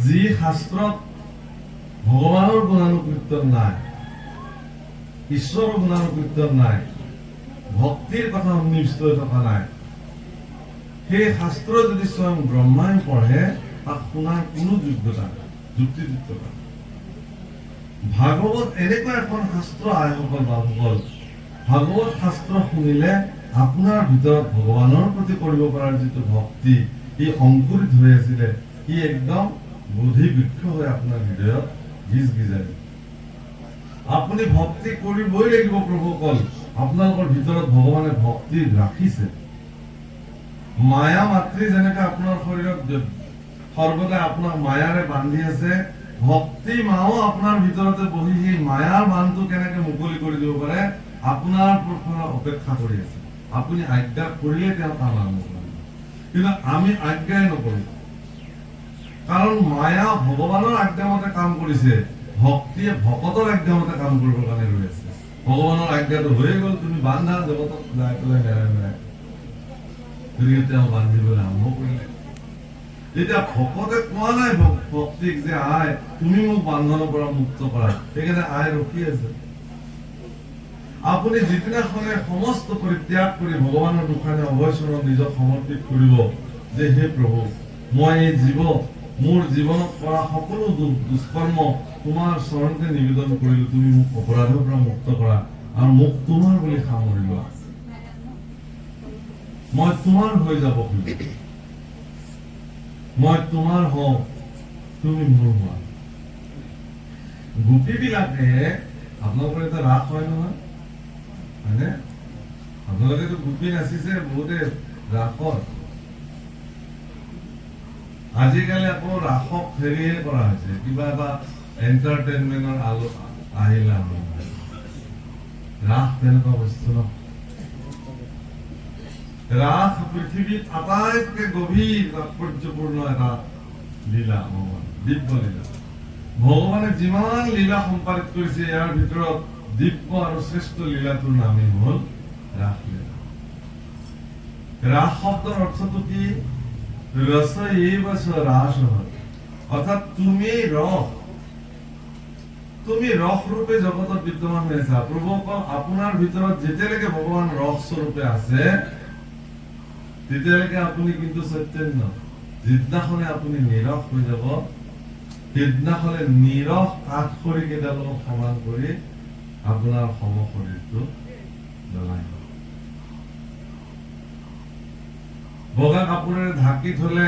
যি শাস্ত্ৰত ভগৱানৰ গুণানুকীৰ্তন নাই, ঈশ্বৰৰ গুণানুকীৰ্তন নাই, ভক্তিৰ কথা সন্নিৱিষ্ট হৈ থকা নাই, সেই শাস্ত্ৰ যদি স্বয়ং ব্ৰহ্মাই পঢ়ে তাক শুনাৰ কোনো যোগ্যতা নাই, যুক্তিযুক্ততা। ভাগৱত এনেকুৱা এখন শাস্ত্ৰ, আইসকল বাবুসকল, ভাগৱত শাস্ত্ৰ শুনিলে আপোনাৰ ভিতৰত ভগৱানৰ প্ৰতি কৰিব পৰাৰ যিটো ভক্তি, ই অংকুৰিত হৈ আছিলে, ই একদম বোধিবৃক্ষ হৈ আপোনাৰ হৃদয়ত গিজ গিজাই। আপুনি ভক্তি কৰিবই লাগিব প্ৰভুসকল। আপোনালোকৰ ভিতৰত ভগৱানে ভক্তি ৰাখিছে। মায়া মাতৃ যেনেকে আপোনাৰ শৰীৰত সৰ্বদা আপোনাক মায়াৰে বান্ধি আছে, ভক্তি মাও আপোনাৰ ভিতৰতে বহি সেই মায়াৰ বান্ধটো কেনেকে মুকলি কৰি দিব পাৰে আপোনাৰ পৰা অপেক্ষা কৰি আছে। আপুনি আজ্ঞা কৰিলে তেওঁ কাম আৰম্ভ কৰিব, কিন্তু আমি আজ্ঞাই নকৰো। কাৰণ মায়া ভগৱানৰ আজ্ঞামতে কাম কৰিছে, ভক্তিয়ে ভকতৰ আজ্ঞামতে কাম কৰিবৰ কাৰণে ৰৈ আছে। ভগৱানৰ আজ্ঞাটো হৈ গ'ল, তুমি বান্ধা জগতত যাই পেলাই নেৰাই নেৰাই, গতিকে তেওঁ বান্ধিবলৈ আৰম্ভ কৰিলে। এতিয়া ভকতে কোৱা নাই ভক্তিক যে আই তুমি মোক বান্ধনৰ পৰা মুক্ত কৰা, সেইকাৰণে আই ৰখি আছে। আপুনি যিদিনাখনে সমস্ত পৰিত্যাগ কৰি ভগৱানৰ দুখানে অভয়চৰণ নিজক সমৰ্পিত কৰিব যে হে প্ৰভু, মই এই মোৰ জীৱনত কৰা সকলো দুষ্কৰ্ম তোমাৰ চৰণতে নিবেদন কৰিলো, তুমি মোক অপৰাধৰ পৰা মুক্ত কৰা আৰু মোক তোমাৰ বুলি সামৰি লোৱা। মই তোমাৰ হৈ যাব খুজিছো, মই তোমাৰ হওঁ, তুমি মোৰ হোৱা। গোপী বিলাকে, আপোনালোকৰ এটা ৰাস হয় নহয়, হয়নে? আপোনালোকেতো গোপী নাচিছে বহুতে ৰাসত। আজিকালি আকৌ ৰাসক হেৰিয়ে কৰা হৈছে, কিবা এটা এন্টাৰটেইনমেন্টৰ আহিলা। ৰাস তেনেকুৱা বস্তু ন। ৰাস পৃথিৱীত আটাইতকৈ গভীৰ তাৎপৰ্যপূৰ্ণ এটা লীলা, ভগৱান দিব্য লীলা। ভগৱানে যিমান লীলা সম্পাদিত কৰিছে, ইয়াৰ ভিতৰত দিব্য আৰু শ্ৰেষ্ঠ লীলাটোৰ নামেই হল ৰাস লীলা। ৰাস শব্দৰ অৰ্থটো কি? ৰস এইব ৰাস, অৰ্থাৎ তুমি ৰস ৰূপে জগতত বিদ্যমান হৈ আছা। প্ৰভুসকল, আপোনাৰ ভিতৰত যেতিয়ালৈকে ভগৱান ৰস স্বৰূপে আছে তেতিয়ালৈকে আপুনি কিন্তু চৈতন্য। যিদিনাখনে আপুনি নিৰস হৈ যাব, সেইদিনাখনে নিৰস কাঠখৰি কেইডালক সমান কৰি আপোনাৰ সম শৰীৰটো জ্বলাই দিব। বগা কাপোৰেৰে ঢাকি থলে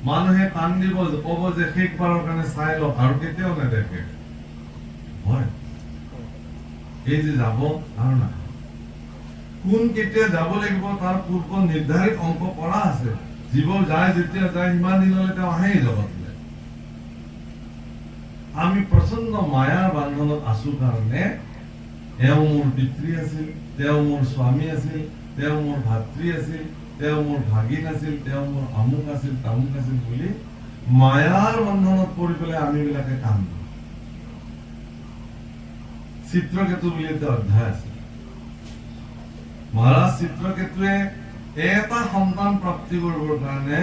মানুহে কান্দিব, কব যে শেষবাৰৰ কাৰণে চাই লওক, আৰু কেতিয়াও নেদেখে। হয়, এই যে যাব আৰু না, কোন কেতিয়া যাব লাগিব তাৰ পূৰ্ব নিৰ্ধাৰিত অংক কৰা আছে। জীৱ যায়, যেতিয়া যায় সিমান দিনলৈ তেওঁ আহেই জগতলৈ। আমি প্ৰচণ্ড মায়াৰ বান্ধনত আছো কাৰণে এওঁ মোৰ পিতৃ আছিল, তেওঁ মোৰ স্বামী আছিল, তেওঁ মোৰ ভাতৃ আছিল, তেওঁ মোৰ ভাগিন আছিল, তেওঁ মোৰ আমুক আছিল তামুক আছিল বুলি মায়াৰ বন্ধনত পৰি পেলাই আমি বিলাকে কান্দো। চিত্ৰকেতু বুলি এটা অধ্যায় আছে। মহাৰাজ চিত্ৰকেতুৱে এটা সন্তান প্ৰাপ্তি কৰিবৰ কাৰণে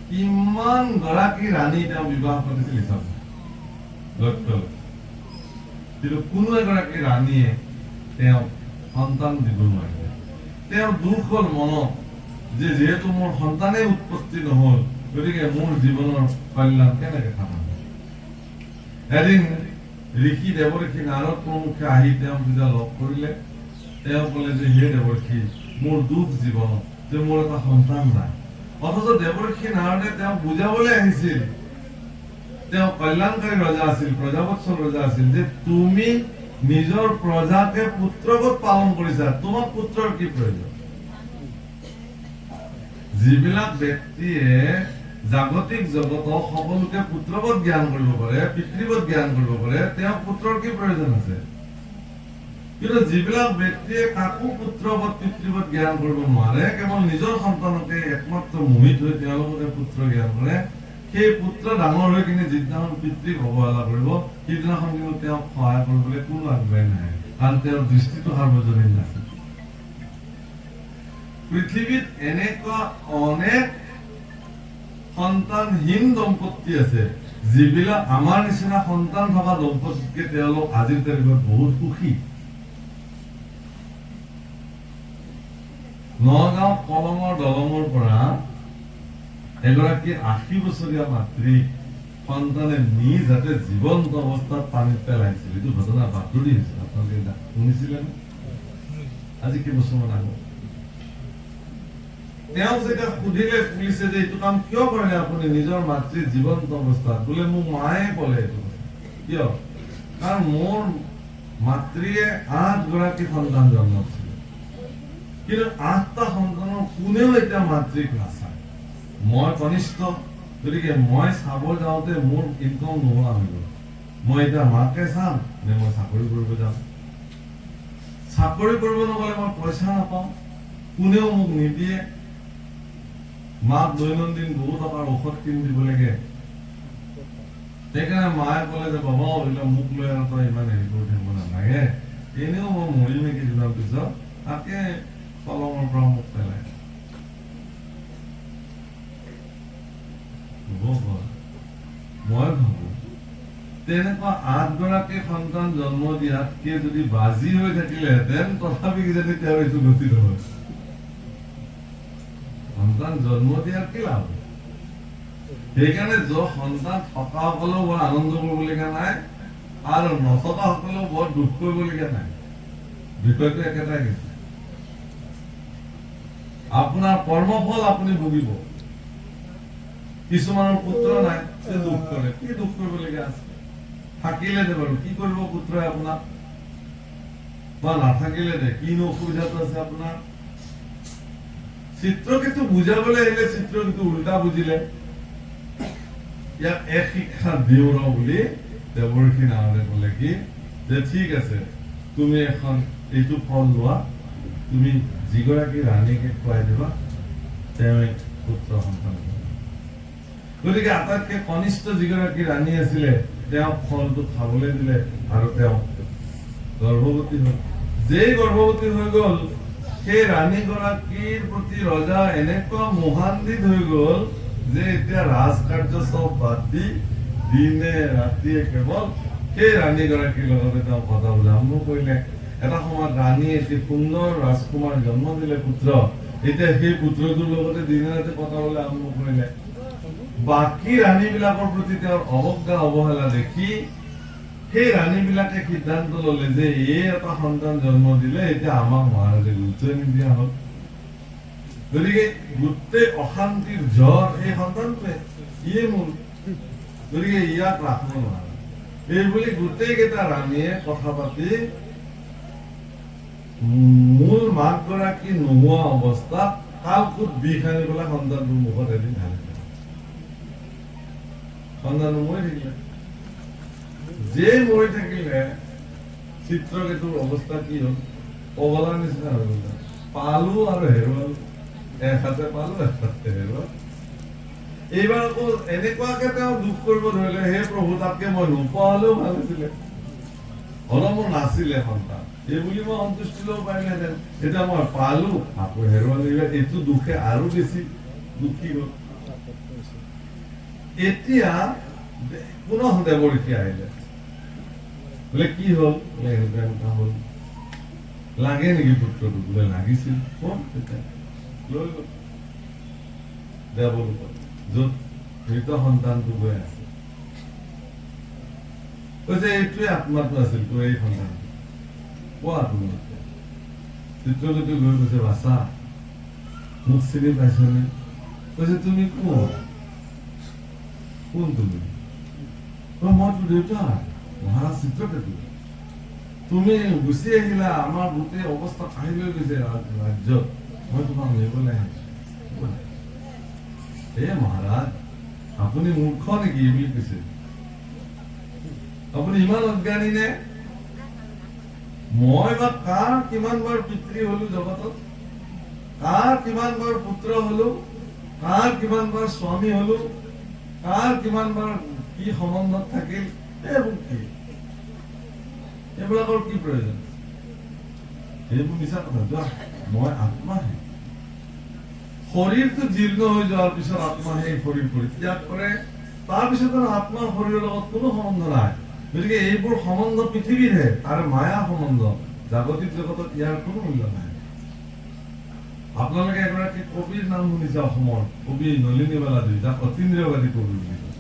কিমান গৰাকী ৰাণী তেওঁ বিবাহ কৰিছিল হিচাপ লক্ষ্য, কিন্তু কোনো এগৰাকী ৰাণীয়ে তেওঁ সন্তান দিব নোৱাৰিলে। তেওঁ দুখ হল মনত যে যিহেতু মোৰ সন্তানেই উৎপত্তি নহল, গতিকে মোৰ জীৱনৰ কল্যাণ কেনেকে থাকা। এদিন ঋষি দেৱঋষি নাৰদ প্ৰমুখে আহি তেওঁক যেতিয়া লগ কৰিলে, তেওঁ কলে যে হে দেৱঋষি, মোৰ দুখ জীৱনত যে মোৰ এটা সন্তান নাই। অথচ দেৱঋষি নাৰদে তেওঁক বুজাবলৈ আহিছিল, তেওঁ কল্যাণকাৰী ৰজা আছিল, প্ৰজাবৎসল ৰজা আছিল, যে তুমি নিজৰ প্ৰজাকে পুত্ৰবৎ পালন কৰিছা, তোমাক পুত্ৰৰ কি প্ৰয়োজন। যিবিলাক ব্যক্তিয়ে জাগতিক জগতক সকলোকে পুত্ৰবৎ জ্ঞান কৰিব পাৰে, পিতৃবৎ জ্ঞান কৰিব পাৰে, তেওঁ পুত্ৰৰ কি প্ৰয়োজন আছে। কিন্তু যিবিলাক ব্যক্তিয়ে কাকো পুত্ৰবৎ পিতৃবৎ জ্ঞান কৰিব নোৱাৰে, কেৱল নিজৰ সন্তানকে একমাত্ৰ মোহিত হৈ তেওঁলোকে পুত্ৰ জ্ঞান কৰে, সেই পুত্ৰ ডাঙৰ হৈ কিনে যিদিনাখন পিতৃক অৱহেলা কৰিব, সিদিনাখন কিন্তু তেওঁক সহায় কৰিবলৈ কোনো আগবাঢ়ি নাহে, কাৰণ তেওঁৰ দৃষ্টিটো সাৰ্বজনীন নাছিল। পৃথিৱীত এনেকুৱা অনেক সন্তানহীন দম্পতি আছে, যিবিলাক আমাৰ নিচিনা সন্তান থকা দম্পতিতকে তেওঁলোক আজিৰ তাৰিখত বহুত সুখী। নগাঁও কলঙৰ দলঙৰ পৰা এগৰাকী 80 বছৰীয়া মাতৃক সন্তানে নিজ হাতে জীৱন্ত অৱস্থাত পানীত পেলাইছিল। এইটো ঘটনা বাতৰি হৈছিল, আপোনালোকে শুনিছিলে নে? আজি কেইবছৰমান আগত তেওঁ যেতিয়া সুধিলে পুলিচে যে এইটো কাম কিয় কৰিলে আপুনি নিজৰ মাতৃৰ জীৱন্ত অৱস্থাত, বোলে মোক মায়ে ক'লে এইটো কিয়, কাৰণ মোৰ মাতৃয়ে 8 গৰাকী সন্তান জন্ম দিছিল, কিন্তু 8টা সন্তানৰ কোনেও এতিয়া মাতৃক নাচায়। মই কনিষ্ঠ, গতিকে মই চাব যাওঁতে মোৰ ইনকম নোহোৱা হৈ গ'ল। মই এতিয়া মাকে চাম নে মই চাকৰি কৰিব যাম? চাকৰি কৰিব নগ'লে মই পইচা নাপাওঁ, কোনেও মোক নিদিয়ে। মাক দৈনন্দিন বহু টকাৰ ঔষধ কিনি দিব লাগে। সেইকাৰণে মায়ে ক'লে যে বাবা এইবিলাক মোক লৈ আৰু তই ইমান হেৰি কৰি থাকিব নালাগে, এনেও মই মৰিমে কেইদিনমান পিছত, তাকে কলমৰ পৰা মোক পেলাই মই ভাবো তেনেকুৱা 8 গৰাকী সন্তান জন্ম দিয়াতকে যদি বাজি হৈ থাকিলেহেঁতেন তথাপি কিজানি তেওঁৰ এইটো গতি নহয়। সন্তান জন্ম দিয়াৰ কি লাভ? সেইকাৰণে সন্তান থকা সকলেও বৰ আনন্দ কৰিবলগীয়া নাই আৰু নথকা সকলেও বৰ দুখ কৰিবলগীয়া নাই। বিষয়টো একেটাই কিন্তু আপোনাৰ কৰ্মফল আপুনি ভুগিব। কিছুমানৰ পুত্ৰ নাই, দুখ কৰে, কি দুখ কৰিবলগীয়া আছে? থাকিলে দে বাৰু, কি কৰিব পুত্ৰই আপোনাক, বা নাথাকিলে দে, কিনো অসুবিধাটো আছে আপোনাৰ? চিত্ৰকেতু বুজাবলৈ আহিলে চিত্ৰকেতু উল্টা বুজিলে। ইয়াক এক শিক্ষা দিওঁ ৰ বুলি দেৱৰ্ষি নাৰদে ক'লে কি যে ঠিক আছে, তুমি এখন এইটো ফল লোৱা, তুমি যিগৰাকী ৰাণীকে খুৱাই দিবা, তেওঁ পুত্ৰ সন্তান। গতিকে আটাইতকৈ কনিষ্ঠ যিগৰাকী ৰাণী আছিলে তেওঁক ফলটো খাবলৈ দিলে আৰু তেওঁ গৰ্ভৱতী হ'ল। যেই গৰ্ভৱতী হৈ গ'ল, সেই ৰাণীগৰাকীৰ প্ৰতি ৰজা এনেকুৱা মোহান্বিত হৈ গ'ল যে এতিয়া ৰাজকাৰ্য চব বাদ দি দিনে ৰাতিয়ে কেৱল সেই ৰাণীগৰাকীৰ লগতে তেওঁ কটাবলৈ আৰম্ভ কৰিলে। এটা সময়ত ৰাণী এটি সুন্দৰ ৰাজকুমাৰ জন্ম দিলে পুত্ৰ, এতিয়া সেই পুত্ৰটোৰ লগতে দিনে ৰাতি কটাবলৈ আৰম্ভ কৰিলে। বাকী ৰাণী বিলাকৰ প্ৰতি তেওঁৰ অৱজ্ঞা অৱহেলা দেখি সেই ৰাণী বিলাকে সিদ্ধান্ত ললে যে এই এটা সন্তান জন্ম দিলে এতিয়া আমাক মহাৰাজে গুৰুত্বই নিদিয়া হল। গতিকে গোটেই অশান্তিৰ জ্বৰ এই সন্তানটোৱে, ইয়ে মূল, গতিকে ইয়াক ৰাখিব নোৱাৰে। এইবুলি গোটেই কেইটা ৰাণীয়ে কথা পাতি মূল মাক গৰাকী নোহোৱা অৱস্থাত কালকুট বিষ আনি পেলাই সন্তানটোৰ মুখত এদিন ঢালি দিলে। সন্তান মৰি থাকিলে। যে মৰি থাকিলে চিত্ৰকেতুৰ অৱস্থা কি হল? পগলাৰ নিচিনা হৈ গল। পালো আৰু হেৰুৱালো, এহাতে পালো এহাতে হেৰুৱালো। এইবাৰ আকৌ এনেকুৱাকে তেওঁ দুখ কৰিব ধৰিলে, হে প্ৰভু তাতকে মই নোপোৱা হলেও ভাল হৈছিলে, হলেও মোৰ নাছিলে সন্তান, এইবুলি মই সন্তুষ্টি লব পাৰিলেহেঁতেন। এতিয়া মই পালো আকৌ হেৰুৱালো, এইটো দুখে আৰু বেছি দুখী গল। এতিয়া পুনঃ দেৱৰ্ষি আহিলে, বোলে কি হল? বোলে এনেকুৱা এনেকুৱা হল, লাগে নেকি পুত্ৰটো? বোলে লাগিছিল। কোন? লৈ গল দেৱলোকত, যত মৃত সন্তানটো গৈ আছে। কৈছে এইটোৱে আত্মাটো আছিল তোৰ এই সন্তান, কোৱা তুমি? চিত্ৰকেতু গৈ কৈছে বাছা, মোক চিনি পাইছনে? কৈছে তুমি কোন? কোন তুমি? মই তোৰ দেউতা মহাৰাজ চিত্ৰকেতু। তুমি গুচি আহিলা, আমাৰ গোটেই অৱস্থা কাঢ়ি লৈ গৈছে ৰাজ্যত, মই তোমাক নিবলৈ আহিছো। এই মহাৰাজ আপুনি মূৰ্খ নেকি বুলি কৈছে? আপুনি ইমান অজ্ঞানী নে? মই বা কাৰ কিমান বাৰ পিতৃ হলো জগতত, কাৰ কিমান বাৰ পুত্ৰ হলো, কাৰ কিমান বাৰ স্বামী হলো, কাৰ কিমান বাৰ কি সম্বন্ধত থাকিল, এইবোৰ কি? এইবিলাকৰ কি প্ৰয়োজন? এইবোৰ মিছা কথা। যোৱা, মই আত্মাহে। শৰীৰটো জীৰ্ণ হৈ যোৱাৰ পিছত আত্মা সেই শৰীৰ পৰিত্যাগ কৰে, তাৰপিছত আত্মাৰ শৰীৰৰ লগত কোনো সম্বন্ধ নাই। গতিকে এইবোৰ সম্বন্ধ পৃথিৱীৰহে আৰু মায়া সম্বন্ধ, জাগতিক জগতত ইয়াৰ কোনো মূল্য নাই। আপোনালোকে এগৰাকী কবিৰ নাম শুনিছে অসমৰ, কবি নলিনীবালা দেৱী, যাক অতীন্দ্ৰিয়বাদী কবি বুলি কয়।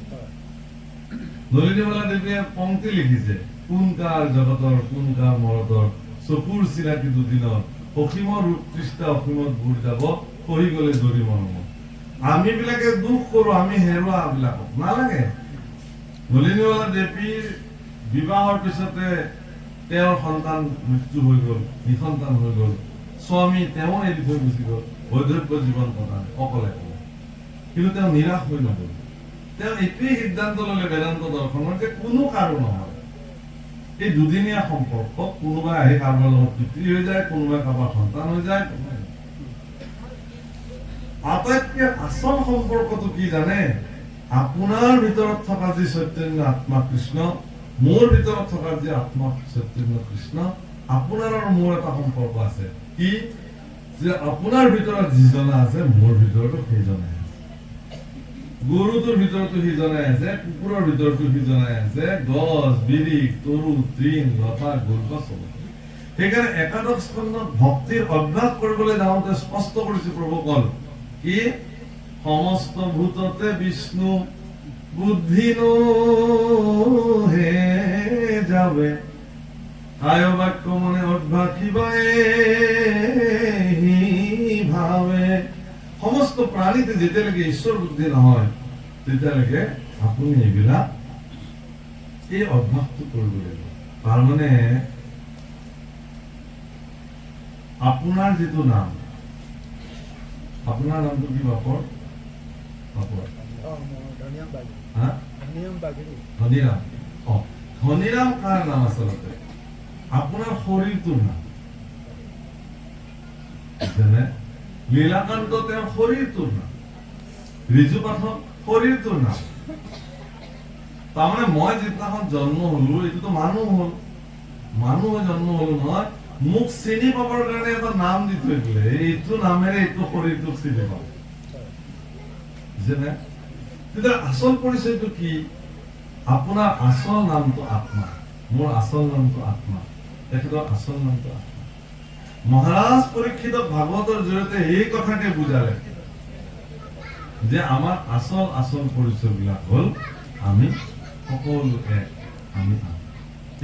নলিনীবালা দেৱীয়ে পংক্তি লিখিছে, কোন কাৰ জগতৰ কোন কাৰ মৰতৰ, চকুৰ চিনাকি দুদিনৰ, অসীমৰ ৰূপ তৃষ্ণা অসীমত বুৰ যাব, সহি গলে জৰি মৰমত। আমি বিলাকে দুখ কৰো, আমি হেৰুৱা বিলাকক নালাগে। নলিনীবালা দেৱীৰ বিবাহৰ পিছতে তেওঁৰ সন্তান মৃত্যু হৈ গল, নিসন্তান হৈ গল। স্বামী তেওঁ এৰি থৈ গুচি গল, বৈধব্য জীৱন কটালে অকলে। কিন্তু তেওঁ নিৰাশ হৈ নগল। তেওঁ এইটোৱেই সিদ্ধান্ত ললে বেদান্ত দৰ্শনৰ যে কোনো কাৰো নহয়, এই দুদিনীয়া সম্পৰ্ক, কোনোবাই আহি কাৰোবাৰ লগত পিতৃ হৈ যায়, কোনোবাই কাৰোবাৰ সন্তান হৈ যায়। আটাইতকৈ আচল সম্পৰ্কটো কি জানে? আপোনাৰ ভিতৰত থকা যি চৈতন্য আত্মা কৃষ্ণ, মোৰ ভিতৰত থকা যি আত্মা চৈতন্য কৃষ্ণ, আপোনাৰ আৰু মোৰ এটা সম্পৰ্ক আছে। কি? যে আপোনাৰ ভিতৰত যিজনা আছে, মোৰ ভিতৰতো সেইজনাই আছে। গৰুটোৰ ভিতৰতো সিজনাই আছে, কুকুৰৰ ভিতৰতো সিজনাই আছে, গছ, বিৰিখ, তৰু, তৃণ, লতা, গছ। সেইকাৰণে একাদশ স্কন্ধত ভক্তিৰ অভ্যাস কৰিবলৈ যাওঁতে স্পষ্ট কৰিছে প্ৰভুকল কি? সমস্ত ভূততে বিষ্ণু বুদ্ধি হে যাবে, আয় বাক্য মনে অভ্যাসিবাই ভাবে। সমস্ত প্ৰাণীতে যেতিয়ালৈকে ঈশ্বৰ বুদ্ধি নহয়, তেতিয়ালৈকে আপুনি এইবিলাক এই অভ্যাসটো কৰিব লাগিব। তাৰমানে আপোনাৰ যিটো নাম, আপোনাৰ নামটো কি বাপৰ? বাপৰ ধনীৰাম। ধনীৰাম কাৰ নাম? আচলতে আপোনাৰ শৰীৰটোৰ নাম। যেনে লীলাকান্ত তেওঁৰ শৰীৰটোৰ নাম, ৰিজু পাঠক শৰীৰটোৰ নাম। তাৰমানে মই যিদিনাখন জন্ম হলো, এইটোতো মানুহ হল, মানুহ হৈ জন্ম হলো নহয়, মোক চিনি পাবৰ কাৰণে এটা নাম দি থৈ দিলে, এইটো নামেৰে এইটো শৰীৰটোক চিনি পাব। বুজিছেনে? তেতিয়া আচল পৰিচয়টো কি? আপোনাৰ আচল নামটো আত্মা, মোৰ আচল নামটো আত্মা, তেখেতৰ আচল নামটো আত্মা। মহাৰাজ পৰীক্ষিতক ভাগৱতৰ জৰিয়তে এই কথাকে বুজালে যে আমাৰ আচল আচল পৰিচয় বিলাক হল আমি সকলো এক, আমি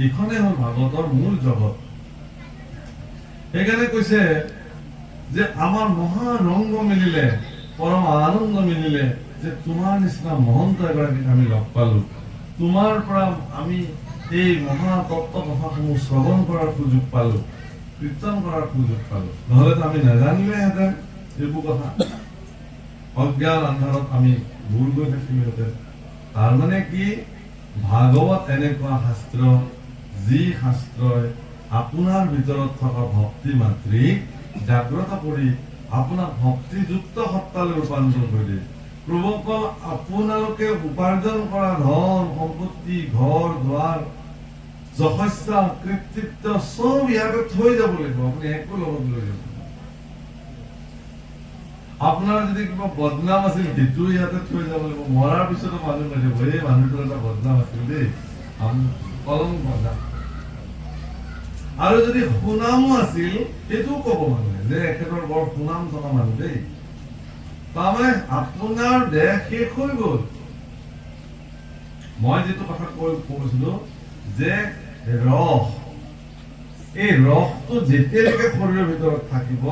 এইখনেই হল ভাগৱতৰ মূল জগত। সেইকাৰণে কৈছে যে আমাৰ মহা ৰংগ মিলিলে, পৰম আনন্দ মিলিলে, যে তোমাৰ নিচিনা মহন্ত এগৰাকীক আমি লগ পালো, তোমাৰ পৰা আমি এই মহা তত্ত্ব কথাসমূহ শ্ৰৱণ কৰাৰ সুযোগ পালো, কীৰ্তন কৰাৰ সুযোগ পালো। নহলেতো আমি নাজানিলেহেঁতেন এইবোৰ কথা, অজ্ঞান আন্ধাৰত আমি ভুল গৈ থাকিলোহেঁতেন। তাৰমানে কি? ভাগৱত এনেকুৱা শাস্ত্ৰ, যি শাস্ত্ৰই আপোনাৰ ভিতৰত থকা ভক্তি মাতৃক জাগ্ৰত কৰি আপোনাক ভক্তিযুক্ত সত্তালৈ ৰূপান্তৰ কৰি প্ৰভুসকল, আপোনালোকে উপাৰ্জন কৰা ধন সম্পত্তি, ঘৰ দুৱাৰ, যশস্যা কৃতিত্ব চব ইয়াতে থৈ যাব লাগিব, আপুনি একো লগত লৈ যাব। আপোনাৰ যদি কিবা বদনাম আছিল, সেইটো ইয়াতে থৈ যাব লাগিব। মৰাৰ পিছতো মানুহ নাথাকিব, এই মানুহটোৰ এটা বদনাম আছিল দেই, কলম বদনাম। আৰু যদি সুনামো আছিল, সেইটোও কব মানুহে যে এখেতৰ বৰ সুনাম থকা মানুহ দেই। তাৰমানে আপোনাৰ দেহ শেষ হৈ গল। মই যিটো কথা কৈছিলো যে ৰস, এই ৰসটো যেতিয়ালৈকে শৰীৰৰ ভিতৰত থাকিব,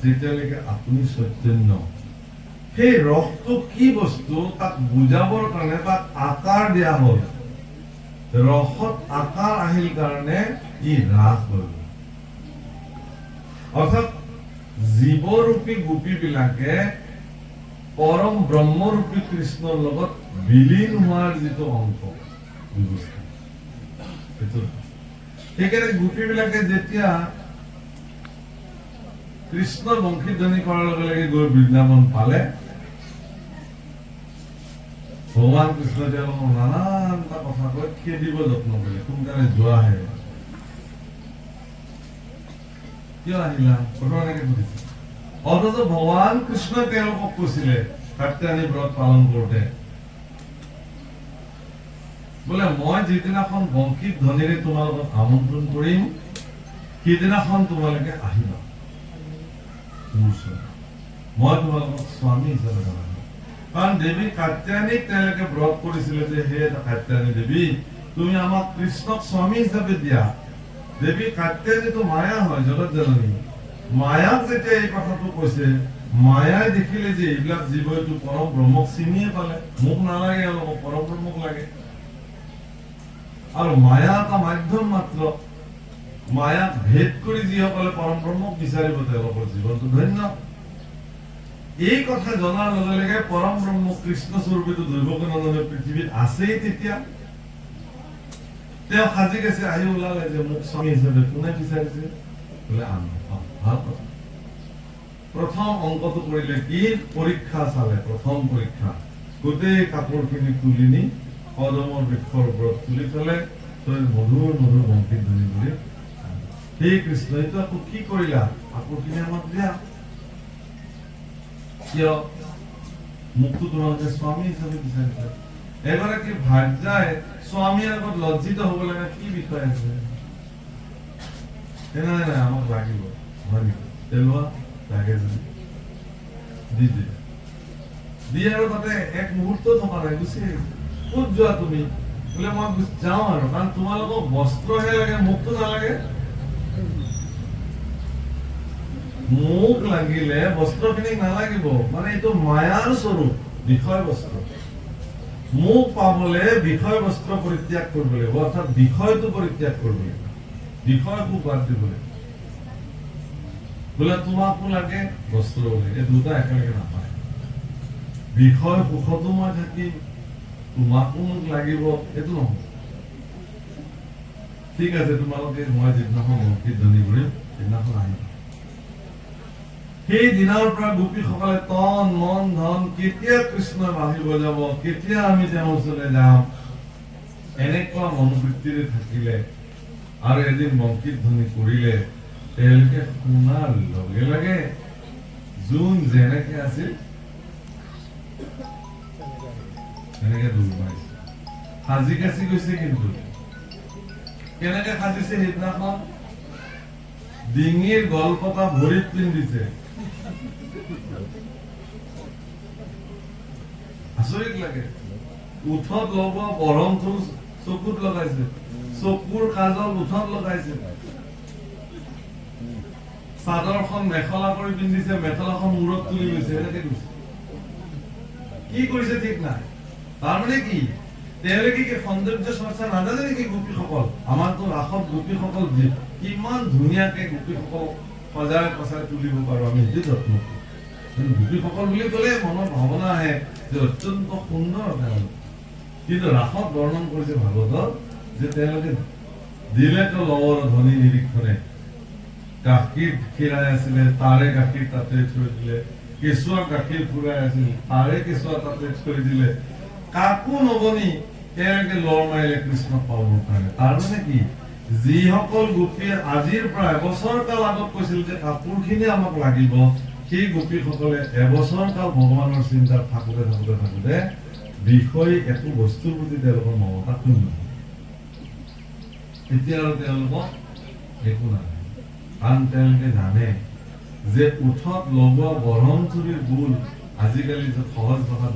তেতিয়ালৈকে আপুনি চৈতন্য। সেই ৰসটো কি বস্তু তাক বুজাবৰ কাৰণে তাক আকাৰ দিয়া হল। ৰসত আকাৰ আহিল কাৰণে ই হ্ৰাস হল। অৰ্থাৎ জীৱৰূপী গোপী বিলাকে পৰম ব্ৰহ্মৰূপী কৃষ্ণৰ লগত বিলীন হোৱাৰ যিটো অংশ ব্যৱস্থা, সেইকাৰণে গোপী বিলাকে যেতিয়া কৃষ্ণ বংশীধ্বনি কৰাৰ লগে লগে গৈ বৃন্দাবন পালে, ভগৱান কৃষ্ণ তেওঁলোকক নানানটা কথা কৈ খেদিব যত্ন কৰিলে, সোনকালে যোৱাহে, কিয় আহিলা? ঘটনা এনেকে সুধিছে। অথচ ভগৱান কৃষ্ণই তেওঁলোকক কৈছিলে কাত্যায়নী ব্ৰত পালন কৰোঁতে বোলে মই যিদিনাখন বংশীত ধ্বনিৰে তোমালোকক আমন্ত্ৰণ কৰিম সেইদিনাখন তোমালোকে আহিবা মোৰ ওচৰত, মই তোমালোকক স্বামী হিচাপে জনাম। কাৰণ দেৱী কাত্যায়নীক তেওঁলোকে ব্ৰত কৰিছিলে যে হে কাত্যায়নী দেৱী তুমি আমাক কৃষ্ণক স্বামী হিচাপে দিয়া। দেৱী কাত্যায়নীটো মায়া হয়, জগত জননী। মায়াক যেতিয়া এই কথাটো কৈছে, মায়াই দেখিলে যে এইবিলাক জীৱইটো পৰম ব্ৰহ্মক চিনিয়ে পালে, মোক নালাগে অলপ পৰম ব্ৰহ্মক লাগে। আৰু মায়া এটা মাধ্যম মাত্ৰ, মায়াক ভেদ কৰি যিসকলে পৰম ব্ৰহ্মক বিচাৰিব তেওঁলোকৰ জীৱনটো ধন্য। এই কথা জনাৰ লগে লগে পৰম ব্ৰহ্ম কৃষ্ণ স্বৰূপেতো দৈৱকীনন্দনে পৃথিৱীত আছেই। তেতিয়া তেওঁ সাজি গেছে, আহি ওলালে যে মোক স্বামী হিচাপে কোনে বিচাৰিছে বোলে আমি। ভাল কথা। প্ৰথম অংকটো কৰিলে কি পৰীক্ষা চালে, প্ৰথম পৰীক্ষা গোটেই কাপোৰখিনি তুলি নি কদমৰ বৃক্ষৰ ওপৰত তুলি থলে, মধুৰ মধুৰ বংশীত ধ্বনি কৰি সেই কৃষ্ণ এইটো আকৌ কি কৰিলা, কাপোৰখিনি আমাক দিয়া। কিয়? মোকতো তোমালোকে স্বামী হিচাপে বিচাৰিছে। এগৰাকী ভাৰ্যাই স্বামীৰ আগত লজ্জিত হব লাগে কি বিষয় আছে? নাই আমাক লাগিব, হয় নেকি? তেলোৱা লাগে যদি দি দি আৰু তাতে এক মুহূৰ্ত থকা নাই, গুচি ক'ত যোৱা তুমি? বোলে মই যাওঁ আৰু, কাৰণ তোমালোকক বস্ত্ৰহে লাগে, মোকতো নালাগে। মোক লাগিলে বস্ত্ৰখিনি নালাগিব, মানে এইটো মায়াৰ স্বৰূপ, বিষয় বস্ত্ৰ। মোক পাবলে বিষয় বস্ত্ৰ পৰিত্যাগ কৰিব লাগিব, অৰ্থাৎ বিষয়টো পৰিত্যাগ কৰিব লাগিব, বিষয়টো বাদ দিব লাগিব। বোলে তোমাকো লাগে বস্ত্ৰ লাগে, এই দুটা একেলগে নাপায়। বিষয় সুখতো মই থাকিম, তোমাকো মোক লাগিব, এইটো নহয়। ঠিক আছে, তোমালোকে মই যিদিনাখন বংশীত ধ্বনি কৰিম সেইদিনাখন আহিম। সেই দিনৰ পৰা গোপীসকলে তন মন ধন কেতিয়া কৃষ্ণই বাঁহী বজাব, কেতিয়া আমি তেওঁৰ ওচৰলৈ যাম, এনেকুৱা মনোবৃত্তিৰে থাকিলে আৰু এদিন বংশীত ধ্বনি কৰিলে তেওঁলোকে শুনাৰ লগে লগে যোন যেনেকে আছিল এনেকে দৌৰ মাৰিছে, সাজি কাচি গৈছে। কিন্তু কেনেকে সাজিছে? সেইদিনাখন ডিঙিৰ গলপতা ভৰিত পিন্ধিছে। আচৰিত লাগে। উঠত লগোৱা বৰমটো চকুত লগাইছে, চকুৰ কাজল উঠত লগাইছে, চাদৰখন মেখেলা কৰি পিন্ধিছে, মেখেলাখন মূৰত তুলি গৈছে, এনেকে গৈছে। কি কৰিছে ঠিক নাই। তাৰমানে কি তেওঁলোকে কি সৌন্দৰ্য চৰ্চা নাজানে নেকি গোপীসকল? আমাৰতো ৰাসত গোপীসকল কিমান ধুনীয়াকে গোপীসকল সজাই পচাই তুলিব পাৰো আমি, সেইটো যত্ন কৰো। গোপীসকল বুলি ক'লে মনৰ ভাৱনা আহে যে অত্যন্ত সুন্দৰ তেওঁলোক। কিন্তু ৰাসত বৰ্ণন কৰিছে ভাগৱতত যে তেওঁলোকে দিলেতো লৱৰ ধ্বনি নিৰীক্ষণে গাখীৰ খীৰাই আছিলে, তাৰে গাখীৰ তাতে থৈ দিলে, কেঁচুৱা গাখীৰ ফুৰাই আছিল, তাৰে কেঁচুৱা তাতে থৈ দিলে, কাকো নবনি তেওঁলোকে লৰ মাৰিলে কৃষ্ণক পাবৰ কাৰণে। তাৰমানে কি যিসকল গোপীয়ে আজিৰ পৰা এবছৰ কাল আগত কৈছিল যে কাপোৰখিনি আমাক লাগিব, সেই গোপীসকলে এবছৰ কাল ভগৱানৰ চিন্তাত থাকোতে থাকোতে থাকোতে বিষয় একো বস্তুৰ প্ৰতি তেওঁলোকৰ মমতা শূন্য হ'ল। এতিয়া আৰু তেওঁলোকক একো নালাগে, কাৰণ তেওঁলোকে জানে যে উঠত লগোৱা বৰমচুৰিৰ গুণ, আজিকালি যে সহজ ভাষাত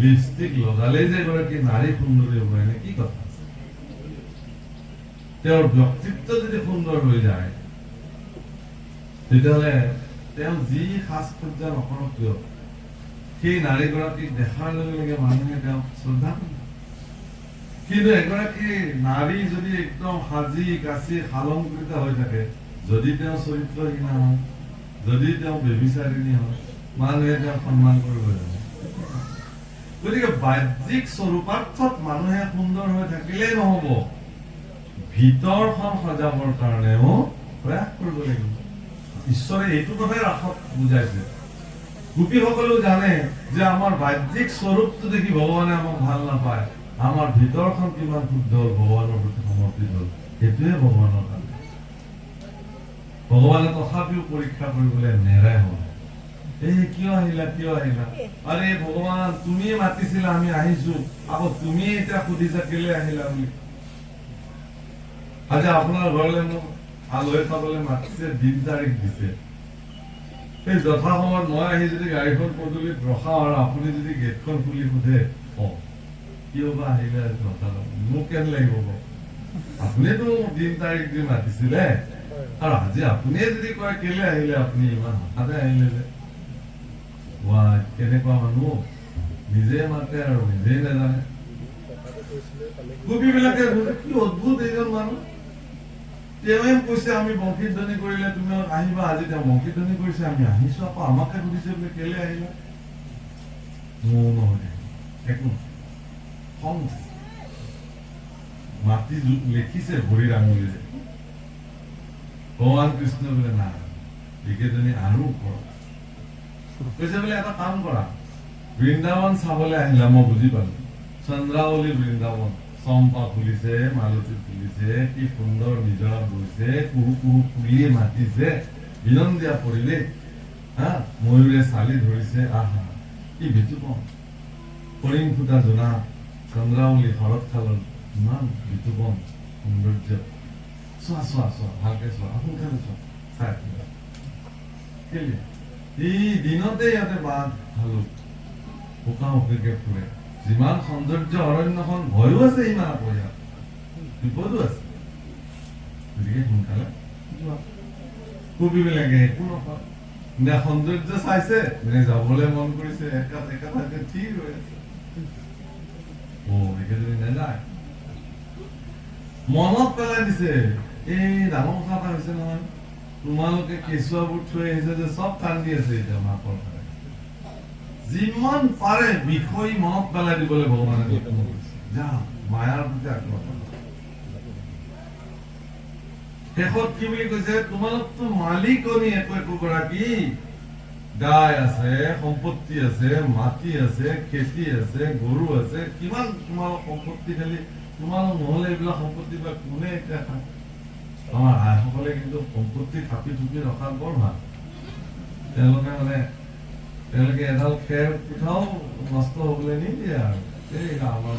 লিপষ্টিক লগালেই যে এগৰাকী নাৰী সুন্দৰী হ'ব, এনে কি কথা আছে? তেওঁৰ ব্যক্তিত্ব যদি সুন্দৰ হৈ যায় তেতিয়াহ'লে তেওঁ যি সাজ সজ্জা নকৰক কিয়, সেই নাৰীগৰাকীক দেখাৰ লগে লগে মানুহে তেওঁক শ্ৰদ্ধা কৰে। কিন্তু এগৰাকী নাৰী যদি একদম সাজি কাচি সালংকৃত হৈ থাকে, যদি তেওঁ চৰিত্ৰহীন হয়, যদি তেওঁ ব্যভিচাৰিণী হয়, মানুহে তেওঁক সন্মান কৰিব জানে। গতিকে বাহ্যিক স্বৰূপাৰ্থত মানুহে সুন্দৰ হৈ থাকিলেই নহব, ভিতৰখন সজাবৰ কাৰণেও প্ৰয়াস কৰিব লাগিব। ঈশ্বৰে এইটো কথাই ৰাসত বুজাইছে। গোপীসকলেও জানে যে আমাৰ বাহ্যিক স্বৰূপটো দেখি ভগৱানে আমাক ভাল নাপায়, আমাৰ ভিতৰখন কিমান শুদ্ধ হ'ল, ভগৱানৰ প্ৰতি সমৰ্পিত হ'ল, সেইটোৱে ভগৱানৰ কাম। ভগৱানে তথাপিও পৰীক্ষা কৰিবলৈ নেৰে হ'ল কিয় আহিলা আৰে ভগৱান তুমিয়ে মাতিছিলা আমি আহিছো আকৌ তুমি এতিয়া সুধিছা কেলে আহিলা বুলি আজি আপোনাৰ ঘৰলৈ মোক আলহী খাবলৈ মাতিছে দিন তাৰিখ দিছে এই যথা সময়ত মই আহি যদি গাড়ীখন পদূলিত ৰখাও আৰু আপুনি যদি গেটখন খুলি সোধে কিয় বা আহিলে মোক কেন লাগিব আপুনিতো দিন তাৰিখ দি মাতিছিলে আৰু আজি আপুনিয়ে যদি কয় কেলে আহিলে আপুনি ইমান হঠাতে আহিলে যে কেনেকুৱা মানুহ নিজে মাতে আৰু নিজেই নাজানে গোপীবিলাকে কি অদ্ভুত এইজন মানুহ তেওঁৱে কৈছে আমি বংশীধ্বনি কৰিলে তুমি আহিবা আজি তেওঁ বংশীধ্বনি কৰিছে আমি আহিছো আকৌ আমাকে সুধিছে বোলে কেলে আহিলা একো খং মাটি লিখিছে ভৰিৰ আঙুলিৰে ভগৱান কৃষ্ণ বোলে না এইকেইজনী আৰু ওপৰত কৈছে বোলে এটা কাম কৰা বৃন্দাবন চাবলৈ আহিলা মই বুজি পালো চন্দ্ৰাৱলী বৃন্দাবন চম্পা ফুলিছে মালতী ফুলিছে কি সুন্দৰ নিজৰা বৈছে কুহু কুহু ফুলিয়ে মাতিছে বিনন্দীয়া পৰিৱেশ ময়ূৰে চালি ধৰিছে আহা কি বিতুপন ফৰিং ফুটা জোনা চন্দ্ৰাৱলী শৰৎ কালত ইমান বিতুপন সৌন্দৰ্য চোৱা চোৱা চোৱা ভালকে চোৱা সোনকালে চোৱা চাই কেলে এই দিনতে ইয়াতে বাঘ ভালুক শুকা শুকিকে ফুৰে যিমান সৌন্দৰ্য অৰণ্যখন ভয়ো আছে ইমান আকৌ ইয়াত বিপদো আছে গতিকে সোনকালে কবিবিলাকে একো নকয় নে সৌন্দৰ্য চাইছে নে যাবলৈ মন কৰিছে একেঠাইতে ঠিক হৈ আছে একেজনী নাযায় মনত পেলাই দিছে এই ডাঙৰ কথা এটা হৈছে নহয় তোমালোকে কেঁচুৱাবোৰ থৈ আহিছে যে চব কান্দি আছে এতিয়া মাকৰ কাৰণে যিমান পাৰে বিষয় মনত পেলাই দিবলৈ ভগৱানে যত্ন কৰিছে যা মায়াৰ প্ৰতি আগ্ৰহ শেষত কি বুলি কৈছে তোমালোকতো মালিকনী একো গৰাকী গাই আছে সম্পত্তি আছে মাটি আছে খেতি আছে গৰু আছে কিমান তোমালোক সম্পত্তি খালি তোমালোক নহলে এইবিলাক সম্পত্তি বা কোনে এতিয়া খায় আমাৰ আইসকলে কিন্তু সম্পত্তি থাপি থুপি ৰখাত বৰ ভাল তেওঁলোকে এডাল খেৰ কোঠাও নষ্ট হবলৈ নিদিয়ে আৰু আমাৰ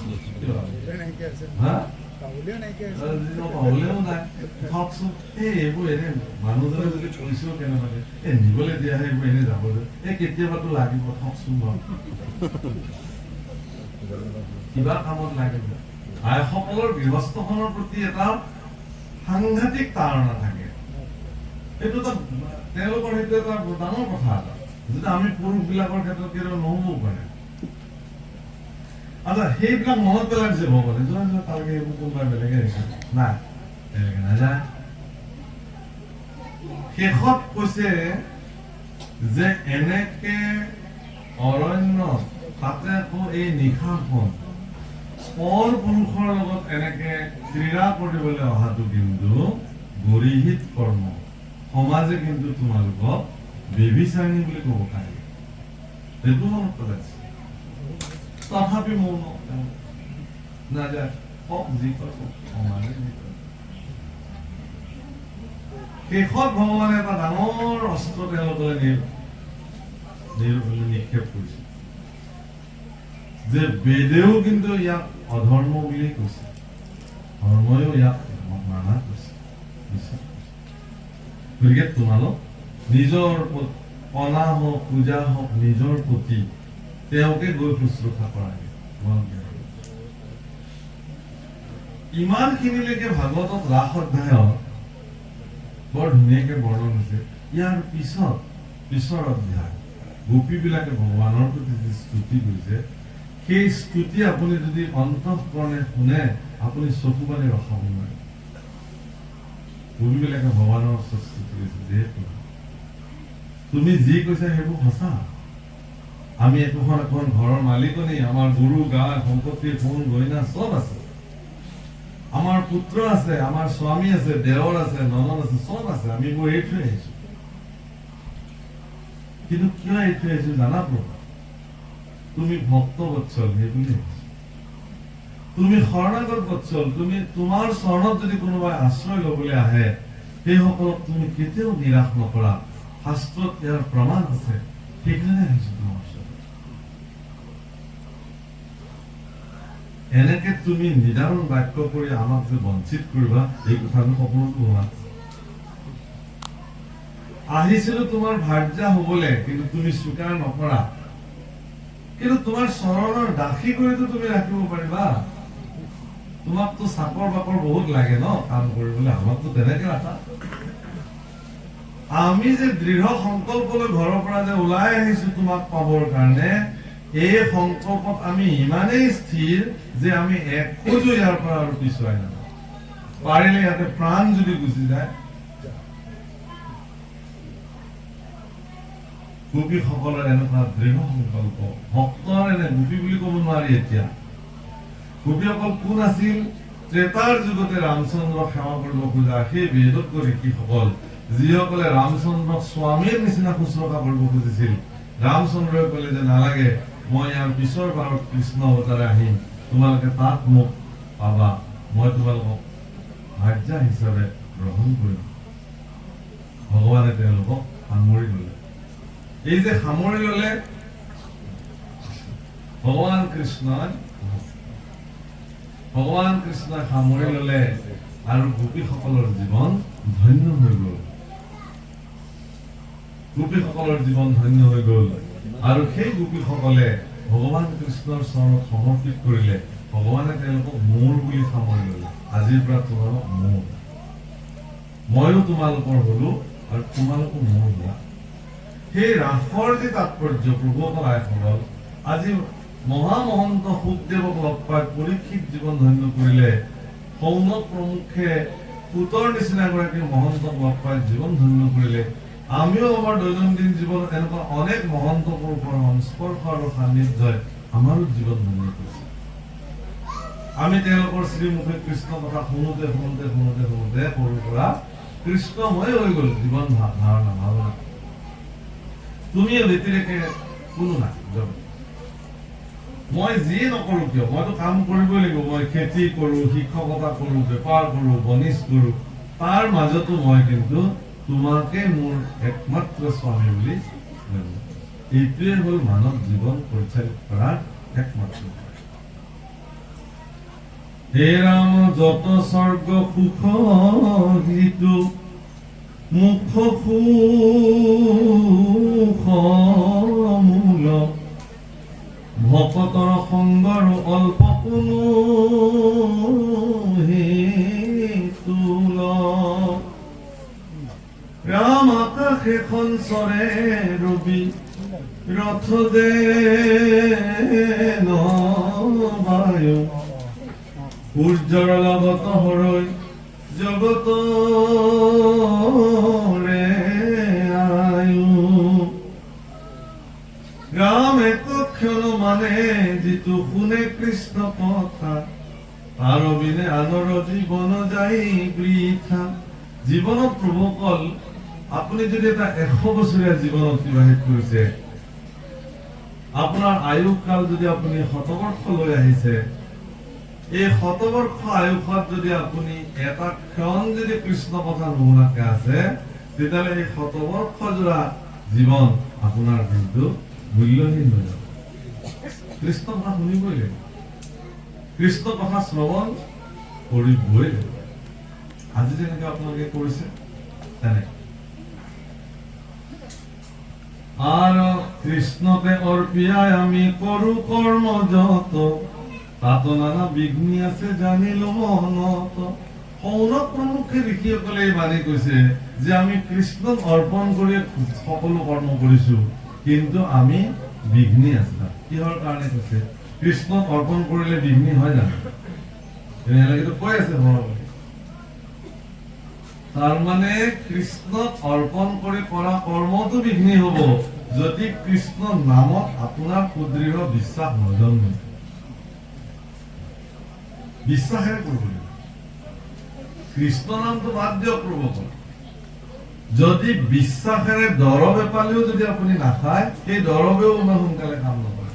পাহলেও নাই থকচোন এইবোৰ এনে মানুহজনে যদি কৈছেও কেনেবাকে নিবলৈ দিয়াহে এইবোৰ এনে যাব যে কেতিয়াবাতো লাগিব থকচোন বাৰু কিবা কামত লাগিব আইসকলৰ গৃহস্থখনৰ প্ৰতি এটা সাংঘাতিক তাৰণা থাকে এইটো তেওঁলোকৰ সেইটো এটা ডাঙৰ কথা এটা যদি আমি পুৰুষ বিলাকৰ ক্ষেত্ৰত কেতিয়াবা নহবও পাৰে আচ্ছা সেইবিলাক মনত পেলাই দিছে ভগৱানে যোৱা তালৈকে এইবোৰ কোনোবাই বেলেগে নাই বেলেগে নাযায় শেষত কৈছে যে এনেকে অৰণ্য তাতে আকৌ এই নিশাখন পৰ পুৰুষৰ লগত এনেকে ক্ৰীড়া কৰিবলৈ অহাটো কিন্তু গৰিহিত কৰ্ম সমাজে কিন্তু তোমালোকক বেবিচাৰিণী বুলি ক'ব পাৰে সেইটো মনত পেলাইছে তথাপি মোৰ নাযায় যি কয় সমাজে শেষত ভগৱানে এটা ডাঙৰ অস্ত্ৰ তেওঁলোকলৈ নিক্ষেপ কৰিছে যে বেদেও কিন্তু ইয়াক অধৰ্ম বুলি কৈছে ধৰ্ময়ো ইয়াক মানা কৈছে গতিকে তোমালোক নিজৰ কলা হওক পূজা হওক নিজৰ প্ৰতি তেওঁকে গৈ শুশ্ৰূষা কৰা ইমানখিনিলৈকে ভাগৱতত ৰাস অধ্যায়ত বৰ ধুনীয়াকে বৰ্ণন হৈছে ইয়াৰ পিছৰ অধ্যায় গোপীবিলাকে ভগৱানৰ প্ৰতি যি স্তুতি কৰিছে সেই স্তুতি আপুনি যদি অন্তঃকৰণে শুনে আপুনি চকু পানী ৰখাব নোৱাৰে গোপীবিলাকে ভগৱানৰ স্তুতি কৰিছে যিহেতু তুমি যি কৈছা সেইবোৰ সঁচা আমি এখন ঘৰৰ মালিকনী আমাৰ গৰু গাই সম্পত্তি সোণ গহনা চব আছে আমাৰ পুত্ৰ আছে আমাৰ স্বামী আছে দেৱৰ আছে ননদ আছে চব আছে আমি এইবোৰ এৰি থৈ আহিছো কিন্তু কিয় এৰি থৈ আহিছো জানা প্ৰভু তুমি ভক্ত বৎসল সেই বুলি তুমি শৰণাগত বৎসল তুমি তোমাৰ চৰণত যদি কোনোবাই আশ্ৰয় লবলৈ আহে সেইসকলক তুমি কেতিয়াও নিৰাশ নকৰা। শাস্ত্ৰত ইয়াৰ প্ৰমাণ আছে, সেইকাৰণে আহিছো তোমাৰ ওচৰত। এনেকে তুমি নিদাৰুণ বাক্য কৰি আমাক যে বঞ্চিত কৰিবা, এই কথা আমি সপোনতো ভবা নাছিলো। আহিছিলো তোমাৰ ভাৰ্যা হবলৈ, কিন্তু তুমি স্বীকাৰ নকৰা। কিন্তু তোমাৰ চৰণৰ দাসী কৰিতো তুমি ৰাখিব পাৰিবা। তোমাকতো চাকৰ বাকৰ বহুত লাগে ন কাম কৰিবলৈ, আমাকতো তেনেকে ৰাখা। আমি যে দৃঢ় সংকল্প লৈ ঘৰৰ পৰা যে ওলাই আহিছো তোমাক পাবৰ কাৰণে, এই সংকল্পত আমি ইমানেই স্থিৰ যে আমি এক খোজো ইয়াৰ পৰা আৰু পিছুৱাই নাযাওঁ। পাৰিলে ইয়াতে প্ৰাণ যদি গুচি যায়। গোপীসকলৰ এনেকুৱা দৃঢ় সংকল্প, ভক্তৰ এনে গোপী বুলি ক'ব নোৱাৰি এতিয়া। গোপীসকল কোন আছিল? ত্ৰেতাৰ যুগতে ৰামচন্দ্ৰক সেৱা কৰিব খোজা সেই বেদজ্ঞ ঋষিসকল, যিসকলে ৰামচন্দ্ৰক স্বামীৰ নিচিনা শুশ্ৰূষা কৰিব খুজিছিল। ৰামচন্দ্ৰই ক'লে যে নালাগে, মই ইয়াৰ পিছৰ বাৰত কৃষ্ণ অৱতাৰে আহিম, তোমালোকে তাত মোক পাবা, মই তোমালোকক ভাৰ্যা হিচাপে গ্ৰহণ কৰিম। ভগৱানে তেওঁলোকক সামৰি ল'লে। এই যে সামৰি ল'লে ভগৱান কৃষ্ণই সামৰি ল'লে, আৰু গোপীসকলৰ জীৱন ধন্য হৈ গ'ল। গোপীসকলৰ জীৱন ধন্য হৈ গ'ল, আৰু সেই গোপীসকলে ভগৱান কৃষ্ণৰ চৰণত সমৰ্পিত কৰিলে। ভগৱানে তেওঁলোকক মোৰ বুলি সামৰি ল'লে। আজিৰ পৰা তোমালোক মোৰ, ময়ো তোমালোকৰ হলো আৰু তোমালোকো মোৰ হোৱা। সেই ৰাসৰ যি তাৎপৰ্য, প্ৰভুসকল আইসকল, আজি মহামহন্ত সুখদেৱক লগ পাই পৰীক্ষিত জীৱন ধন্য কৰিলে। সৌনক প্ৰমুখে পুতৰ নিচিনা এগৰাকী মহন্তক লগ পাই জীৱন ধন্য কৰিলে। আমিও আমাৰ দৈনন্দিন জীৱনত এনেকুৱা অনেক মহন্ত পুৰুষৰ সংস্পৰ্শ আৰু সান্নিধ্যই আমাৰো জীৱন ধন্য কৰিছে। আমি তেওঁলোকৰ শ্ৰীমুখে কৃষ্ণ কথা শুনোতে শুনোতে শুনোতে শুনোতে সৰুৰ পৰা কৃষ্ণময় হৈ গ'ল জীৱন ধাৰণা ভাৱনা। তুমিও ব্যতিৰেকে কোনো নাই। মই যিয়ে নকৰো কিয়, মইতো কাম কৰিবই লাগিব। মই খেতি কৰো, শিক্ষকতা কৰো, বেপাৰ কৰো, বনিজ কৰো, তাৰ মাজতো মই কিন্তু তোমাকে মোৰ একমাত্ৰ স্বামী বুলি জানো। এইটোৱে হ'ল মানৱ জীৱন পৰিচালিত কৰাৰ একমাত্ৰ। হে ৰাম যত স্বৰ্গ সুখ হিতু মুখ সুখ মূল, ভকতৰ সংগৰ অল্প কোনো হেতুল। ৰাম আকাশে সঞ্চৰে ৰবি, ৰথ দে বায়ু, সূৰ্যৰ লগত হৰৈ জগতৰে আয়ু। ৰাম একক্ষণ মানে যিটো শুনে কৃষ্ণ কথা, তাৰ বিনে আনৰ জীৱন যায় বৃথা। জীৱনত প্ৰভুসকল, আপুনি যদি এটা 100 বছৰীয়া জীৱন অতিবাহিত কৰিছে, আপোনাৰ আয়ুসকাল যদি আপুনি 100 বৰ্ষ লৈ আহিছে, এই 100 বৰ্ষ আয়ুসত যদি আপুনি এটা ক্ষণ যদি কৃষ্ণ কথা নুশুনাকে আছে, তেতিয়াহ'লে এই 100 বৰ্ষ জোৰা জীৱন আপোনাৰ কিন্তু মূল্যহীন হৈ যাব। কৃষ্ণ কথা শুনিবই লাগিব, কৃষ্ণ কথা শ্ৰৱণ কৰিবই লাগিব। আজি যেনেকে আপোনালোকে কৰিছে তেনেকে। আৰু কৃষ্ণকে অৰ্পিয়াই আমি কৰো কৰ্ম যত, তাত নানা বিঘ্নি আছে জানিলো মনত। সৌনক প্ৰমুখে ঋষিসকলে মানি কৈছে যে আমি কৃষ্ণক অৰ্পণ কৰি সকলো কৰ্ম কৰিছো, কিন্তু আমি বিঘ্নি আছে। কিহৰ কাৰণে কৈছে? কৃষ্ণক অৰ্পণ কৰিলে বিঘ্নি হয় জানো? এনেকে কৈ আছে ভগৱানে। তাৰ মানে কৃষ্ণক অৰ্পণ কৰি কৰা কৰ্মটো বিঘ্নি হব যদি কৃষ্ণ নামত আপোনাৰ সুদৃঢ় বিশ্বাস নজন্মে। বিশ্বাসেৰে কৰিব লাগিব। কৃষ্ণ নামটো বাদ দিয়ক প্ৰভুসকল, যদি বিশ্বাসেৰে দৰৱ এপালিও যদি আপুনি নাখায়, সেই দৰৱেও ইমান সোনকালে কাম নকৰে।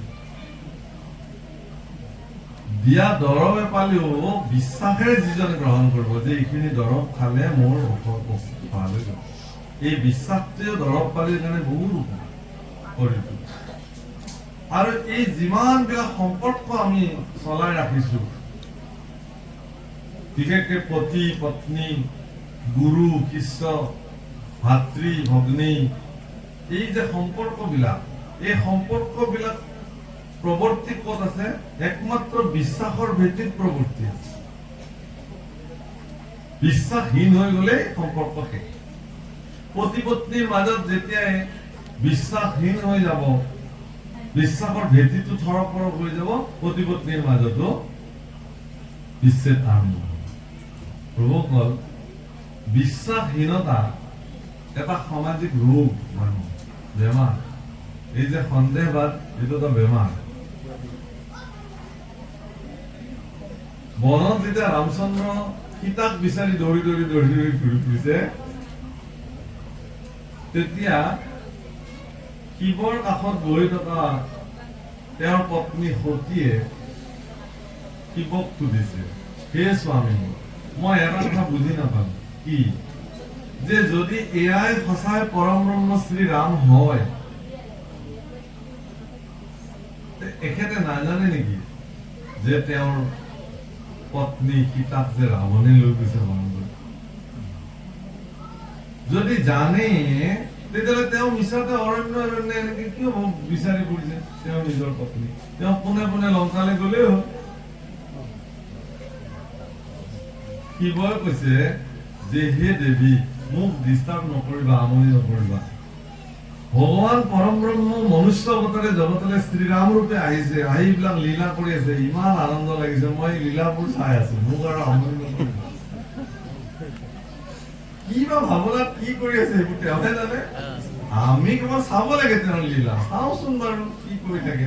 দিয়া দৰৱ এপালিও বিশ্বাসেৰে যিজনে গ্ৰহণ কৰিব যে এইখিনি দৰৱ খালে মোৰ অসুখ ভাল হৈ যাব, এই বিশ্বাসটোৱে দৰৱ পালিৰ কাৰণে বহুত উপকাৰ শৰীৰটো। আৰু এই যিমানবিলাক সম্পৰ্ক আমি চলাই ৰাখিছো, বিশেষকে পতি পত্নী, গুৰু শিষ্য, ভাতৃ ভগ্নী, এই যে সম্পৰ্কবিলাক, এই সম্পৰ্কবিলাক প্ৰৱৰ্তি ক'ত আছে? একমাত্ৰ বিশ্বাসৰ ভিত্তিত প্ৰৱৰ্তি আছে। বিশ্বাসহীন হৈ গ'লে সম্পৰ্ক শেষ। পতি পত্নীৰ মাজত যেতিয়াই বিশ্বাসহীন হৈ যাব, বিশ্বাসৰ ভেটিটো থৰক ফৰক হৈ যাব, পতি পত্নীৰ মাজতো বিচ্ছেদ আৰম্ভ হ'ব। প্ৰভুসকল, বিশ্বাসহীনতা এটা সামাজিক ৰোগ, মানুহ বেমাৰ। এই যে সন্দেহবাদ, এইটো এটা বেমাৰ। বনত যেতিয়া ৰামচন্দ্ৰ সীতাক বিচাৰি দৌৰি দৌৰি দৌৰি দৌৰি ঘূৰি ফুৰিছে, তেতিয়া শিৱৰ কাষত বহি থকা তেওঁৰ পত্নী সতীয়ে শিৱক সুধিছে, হে স্বামী, মই এটা কথা বুজি নাপালো, কি যে যদি এয়াই সঁচাই পৰম ব্ৰহ্ম শ্ৰীৰাম হয়, এখেতে নাজানে নেকি যে তেওঁৰ পত্নী সীতাক যে ৰাৱণে লৈ গৈছে বনলৈ? যদি জানে তেতিয়াহ'লে তেওঁ মিছাতে অৰণ্য এনেকে কিয় বিচাৰি ফুৰিছে তেওঁ নিজৰ পত্নী? তেওঁ পোনে পোনে লংকালৈ গলেই হ'ল। শিৱই কৈছে যে হে দেৱী, মোক ডিষ্টাৰ্ব নকৰিবা, আমনি নকৰিবা। ভগৱান পৰম ব্ৰহ্ম মনুষ্য অৱতাৰে জগতলৈ শ্ৰীৰাম ৰূপে আহিছে, আহি এইবিলাক লীলা কৰি আছে, ইমান আনন্দ লাগিছে, মই লীলাবোৰ চাই আছো, মোক আৰু আমনি নকৰিবা। কি বা ভাৱনাত কি কৰি আছে সেইবোৰ তেওঁহে জানে। আমি কেৱল চাব লাগে তেওঁৰ লীলা, চাওচোন বাৰু কি কৰি থাকে।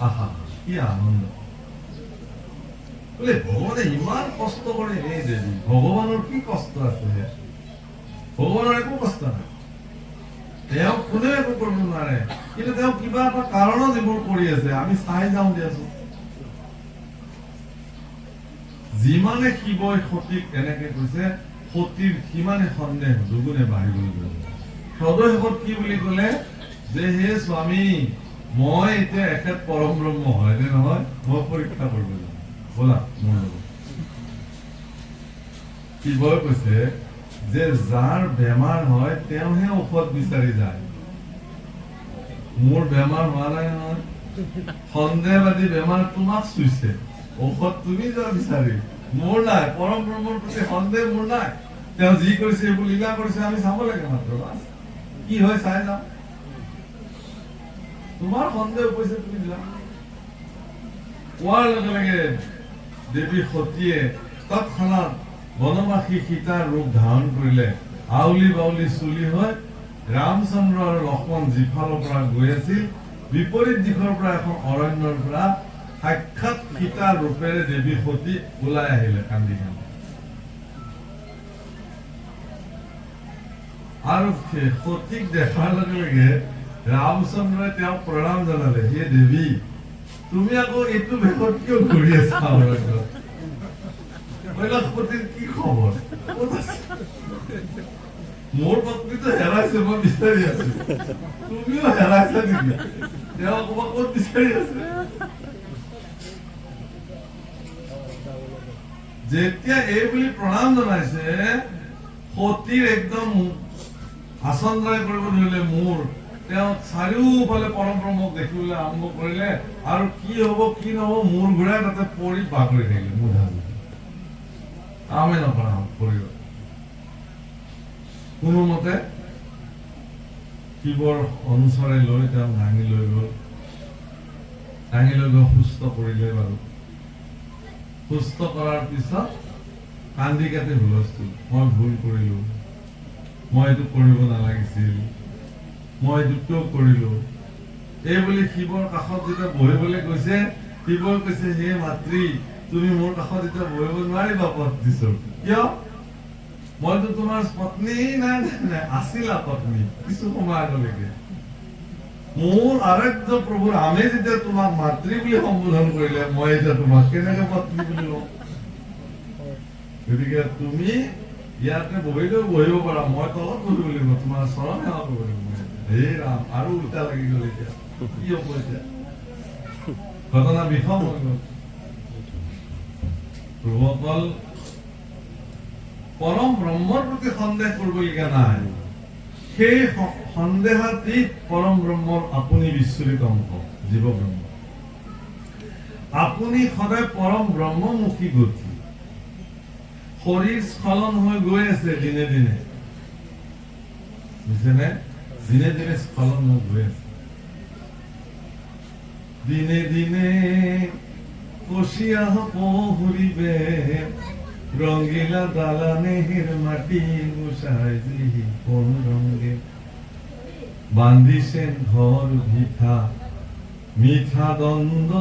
আহা, কি আনন্দ বোলে, ভগৱানে ইমান কষ্ট কৰে। এই দেৱী, ভগৱানৰ কি কষ্ট আছে? ভগৱানৰ একো কষ্ট নাই, তেওঁ কোনেও একো কৰিব নোৱাৰে, কিন্তু তেওঁ কিবা এটা কাৰণত এইবোৰ কৰি আছে, আমি চাই যাওঁ দিয়াচোন। যিমানে শিৱই সতীক এনেকে কৈছে, সতীৰ সিমানে সন্দেহ দুগুণে বাঢ়িবলৈ গ'ল। সদশেষত কি বুলি ক'লে যে হে স্বামী, মই এতিয়া এখেত পৰম ব্ৰহ্ম হয় নে নহয়, মই পৰীক্ষা কৰিব যাম, ব'লা মোৰ লগত। শিৱই কৈছে যে যাৰ বেমাৰ হয় তেওঁহে ঔষধ বিচাৰি যায়, মোৰ বেমাৰ হোৱা নাই নহয়, সন্দেহবাদী বেমাৰ তোমাক চুইছে, ঔষধ তুমি যোৱা বিচাৰি, মোৰ নাই। পৰম ব্ৰহ্মৰ প্ৰতি সন্দেহ মোৰ নাই, তেওঁ যি কৰিছে এইবোৰ লীলা কৰিছে, আমি চাব লাগে মাত্ৰ, কি হয় চাই যাওঁ। তোমাৰ সন্দেহ উপজিছে, তুমি যোৱা। কোৱাৰ লগে লগে দেৱী সতীয়ে তৎক্ষণাৎ বনবাসী সীতাৰ ৰূপ ধাৰণ কৰিলে, আউলি বাউলি চুলি হৈ ৰামচন্দ্ৰ আৰু লক্ষ্মণ যিফালৰ পৰা গৈ আছিল, বিপৰীত দিশৰ পৰা এখন অৰণ্যৰ পৰা সাক্ষাৎ সীতাৰ ৰূপেৰে দেৱী সতী ওলাই আহিলে কান্দি কান্দি। আৰু সতীক দেখাৰ লগে লগে ৰামচন্দ্ৰই তেওঁক প্ৰণাম জনালে, হে দেৱী, তুমি আকৌ এইটো ভেষত কিয় ঘূৰি আছা অৰণ্যত? সতীৰ কি খবৰ? মোৰ পত্নীটো হেৰাইছে, মই বিচাৰি আছো, তুমিও হেৰাইছা নেকি? তেওঁ ক'ৰবাত ক'ত বিচাৰি আছে? যেতিয়া এই বুলি প্ৰণাম জনাইছে, সতীৰ একদম আচন্দ্ৰাই কৰিব ধৰিলে মূৰ। তেওঁ চাৰিওফালে পৰম ব্ৰহ্মক দেখিবলৈ আৰম্ভ কৰিলে, আৰু কি হব কি নহব মূৰ ঘূৰাই তাতে পৰি বাগৰি থাকিলে। মোৰ কামে নকৰা শৰীৰ কোনোমতে শিৱৰ অনুচৰে লৈ তেওঁ দাঙি লৈ গল, সুস্থ কৰিলে। বাৰু সুস্থ কৰাৰ পিছত কান্দি কাটি হুলস্থুল, মই ভুল কৰিলো, মই এইটো কৰিব নালাগিছিল, মই এইটো কিয় কৰিলো, এই বুলি শিৱৰ কাষত যেতিয়া বহিবলৈ গৈছে, শিৱই কৈছে, হে মাতৃ, তুমি মোৰ কাষত এতিয়া বহিব নোৱাৰিবা পত্নীস্বৰূপ। কিয়? মইতো তোমাৰ পত্নী নাই, আছিলা পত্নী কিছু সময় আগলৈকে, মোৰ আৰাধ্য প্ৰভু ৰামে যেতিয়া তোমাক মাতৃ বুলি সম্বোধন কৰিলে, মই এতিয়া তোমাক কেনেকে পত্নী বুলি লওঁ? গতিকে তুমি ইয়াতে বহিব পাৰা, মই তলত বহিব লাগিব, তোমাৰ চৰণ সেৱা কৰিব লাগিব। হে ৰাম, আৰু উল্টা লাগি গল। এতিয়া কি হব? এতিয়া ঘটনা বিষম হৈ গল। প্ৰভুসকল, পৰম ব্ৰহ্মৰ প্ৰতি সন্দেহ কৰিবলগীয়া নাই। সেই সন্দেহাতীত পৰম ব্ৰহ্মৰ আপুনি বিশ্বৰিত অংশ, জীৱ ব্ৰহ্ম। আপুনি সদায় পৰম ব্ৰহ্মমুখী গতি। শৰীৰ স্খলন হৈ গৈ আছে দিনে দিনে, বুজিছেনে? দিনে দিনে স্খলন হৈ গৈ আছে। দিনে দিনে কষিয়া পহরিবে রঙ্গিলা দালানের মাটি মুছায় দিহি কোন রঙে বান্ধিছেন ঘর ভিঠা মিঠা দ্বন্দ্ব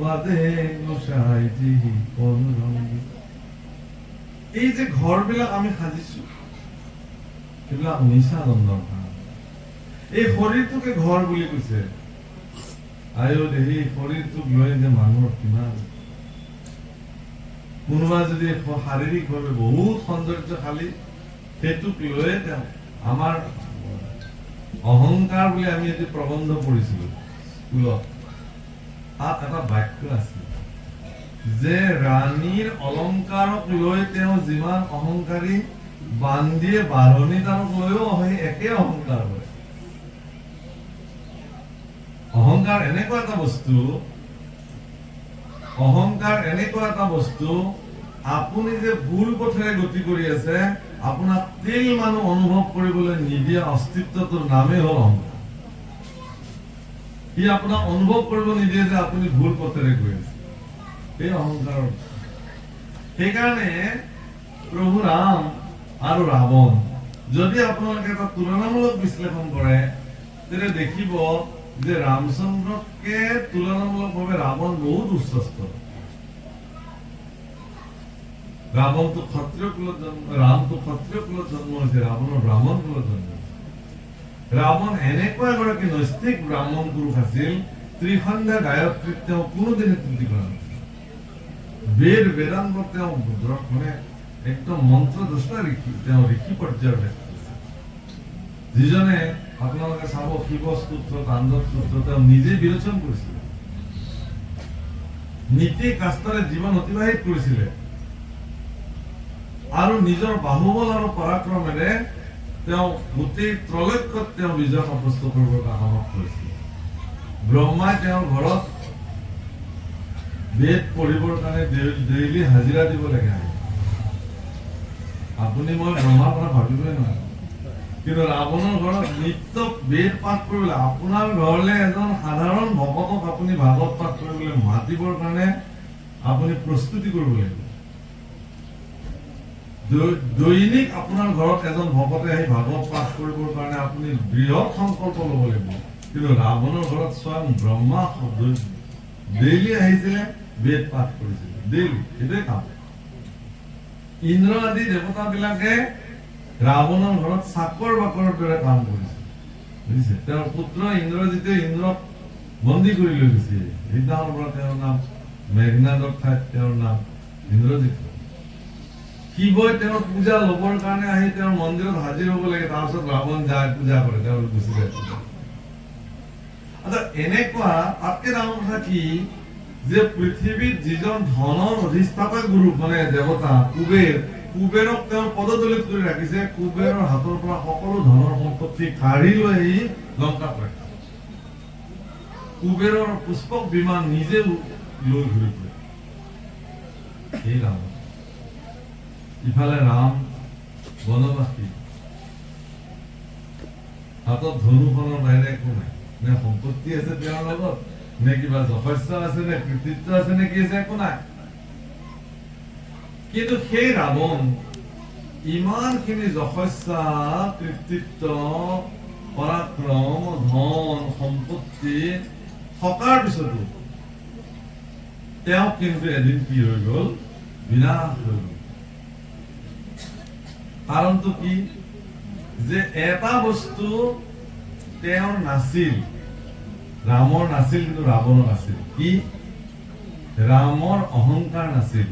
বাদে মুছায় দিহি কোন রঙে। এই যে ঘৰবিলাক আমি সাজিছো, সেইবিলাক মিছা দ্বন্দ্বৰ কাম। এই শৰীৰটোকে ঘৰ বুলি কৈছে। আয়ো দেহি, শৰীৰটোক লৈ যে মানুহৰ কিমান, কোনোবা যদি শাৰীৰিকভাৱে বহুত সৌন্দৰ্যশালী, সেইটোক লৈয়ে তেওঁ আমাৰ অহংকাৰ বুলি আমি এটি প্ৰবন্ধ পঢ়িছিলো স্কুলত। তাত এটা বাক্য আছিল যে ৰাণীৰ অলংকাৰক লৈ তেওঁ যিমান অহংকাৰী, বান্দিয়ে বাঢ়নীদাৰক লৈও সেই একে অহংকাৰ কৰে। অহংকাৰ এনেকুৱা এটা বস্তু, আপুনি যে ভুল পথেৰে গতি কৰি আছে, আপোনাক তিল মানুহ অনুভৱ কৰিবলৈ নিদিয়া অস্তিত্বটোৰ নামেই হল অহংকাৰ। সি আপোনাক অনুভৱ কৰিব নিদিয়ে যে আপুনি ভুল পথেৰে গৈ আছে, এই অহংকাৰৰ। সেইকাৰণে প্ৰভু ৰাম আৰু ৰাৱণ যদি আপোনালোকে এটা তুলনামূলক বিশ্লেষণ কৰে, তেতিয়া দেখিব যে ৰামচন্দ্ৰকে তুলনামূলকভাৱে ৰাৱণ বহুত উচ্চস্থ। ৰাৱণটো ক্ষত্ৰিয় কুলত জন্ম, ৰামটো ক্ষত্ৰিয় কুলত জন্ম হৈছে, ৰাৱণৰ ব্ৰাহ্মণ কুলত জন্ম হৈছে। ৰাৱণ এনেকুৱা এগৰাকী নৈষ্ঠিক ব্ৰাহ্মণ পুৰুষ আছিল, ত্ৰিসন্ধ্যা গায়ত্ৰীত তেওঁ কোনোদিনে ত্ৰুটি কৰা নাছিল। বেদান্ত তেওঁ মানে একদম মন্ত্ৰদ্ৰষ্টা ঋষি, তেওঁ ঋষি পৰ্যায়ৰ ব্যক্তি আছিল, যিজনে আপোনালোকে চাব শিৱ স্তোত্ৰ, তাণ্ডৱ স্তোত্ৰ তেওঁ নিজে বিৰোচন কৰিছিলে, নীতি কাষ্টেৰে জীৱন অতিবাহিত কৰিছিলে, আৰু নিজৰ বাহুবল আৰু পৰাক্ৰমেৰে তেওঁ গোটেই ত্ৰৈলোক্যত তেওঁ বিজয় সাব্যস্ত কৰিবৰ সাহস কৰিছিল। ব্ৰহ্মাই তেওঁৰ ঘৰত বেদ পঢ়িবৰ কাৰণে ডেইলি হাজিৰা দিব লাগে। আপুনি মই ব্ৰহ্মাৰ কথা ভাবিবই নোৱাৰো, কিন্তু ৰাৱণৰ ঘৰত নিত্য বেদ পাঠ কৰিবলৈ, আপোনাৰ ঘৰলৈ এজন সাধাৰণ ভকতক আপুনি ভাগৱত পাঠ কৰিবলৈ মাতিবৰ কাৰণে আপুনি প্ৰস্তুতি কৰিব লাগিব। দৈনিক আপোনাৰ ঘৰত এজন ভকতে আহি ভাগৱত পাঠ কৰিবৰ কাৰণে আপুনি বৃহৎ সংকল্প ল'ব লাগিব। কিন্তু ৰাৱণৰ ঘৰত স্বয়ং ব্ৰহ্মা ডেইলি আহিছিলে, বেদ পাঠ কৰিছিলে ডেইলি, সেইটোৱে কাম। ইন্দ্ৰ আদি দেৱতাবিলাকে ৰাৱণৰ ঘৰত চাকৰ বাকৰৰ দৰে কাম কৰিছে, বুজিছে? তেওঁৰ পুত্ৰ ইন্দ্ৰজিতে ইন্দ্ৰক বন্দী কৰি লৈ গৈছে। সেইদিনাৰ পৰা তেওঁৰ নাম মেঘনাদৰ ঠাইত তেওঁৰ নাম ইন্দ্ৰজিত। শিৱই তেওঁৰ পূজা লবৰ কাৰণে আহি তেওঁৰ মন্দিৰত হাজিৰ হব লাগে, তাৰপিছত ৰাৱণ যায় পূজা কৰে, তেওঁ গুচি যায়। আচ্ছা, এনেকুৱা তাতকে ডাঙৰ কথা কি যে পৃথিৱীত যিজন ধনৰ অধিষ্ঠাতা গুৰু মানে দেৱতা কুবেৰক তেওঁৰ পদদলিত কৰি ৰাখিছে। কুবেৰৰ হাতৰ পৰা সকলো ধনৰ সম্পত্তি কাঢ়ি লৈ আহি লংকাত ৰাখিছে। কুবেৰৰ পুষ্পক বিমান নিজে লৈ ঘূৰি ফুৰে। এই ৰাম, ইফালে ৰাম বনবাসী, হাতত ধনুখনৰ বাহিৰে একো নাই। নে সম্পত্তি আছে তেওঁৰ লগত, নে কিবা যশস্য আছে, নে কৃতিত্ব আছে, নে কি আছে, একো নাই। কিন্তু সেই ৰাৱণ ইমানখিনি যশস্যা, কৃতিত্ব, পৰাক্ৰম, ধন সম্পত্তি থকাৰ পিছতো তেওঁ কিন্তু এদিন কি হৈ গল, বিনাশ হৈ গল। কাৰণটো কি যে এটা বস্তু তেওঁৰ নাছিল, ৰামৰ নাছিল কিন্তু ৰাৱণৰ আছিল। কি? ৰামৰ অহংকাৰ নাছিল,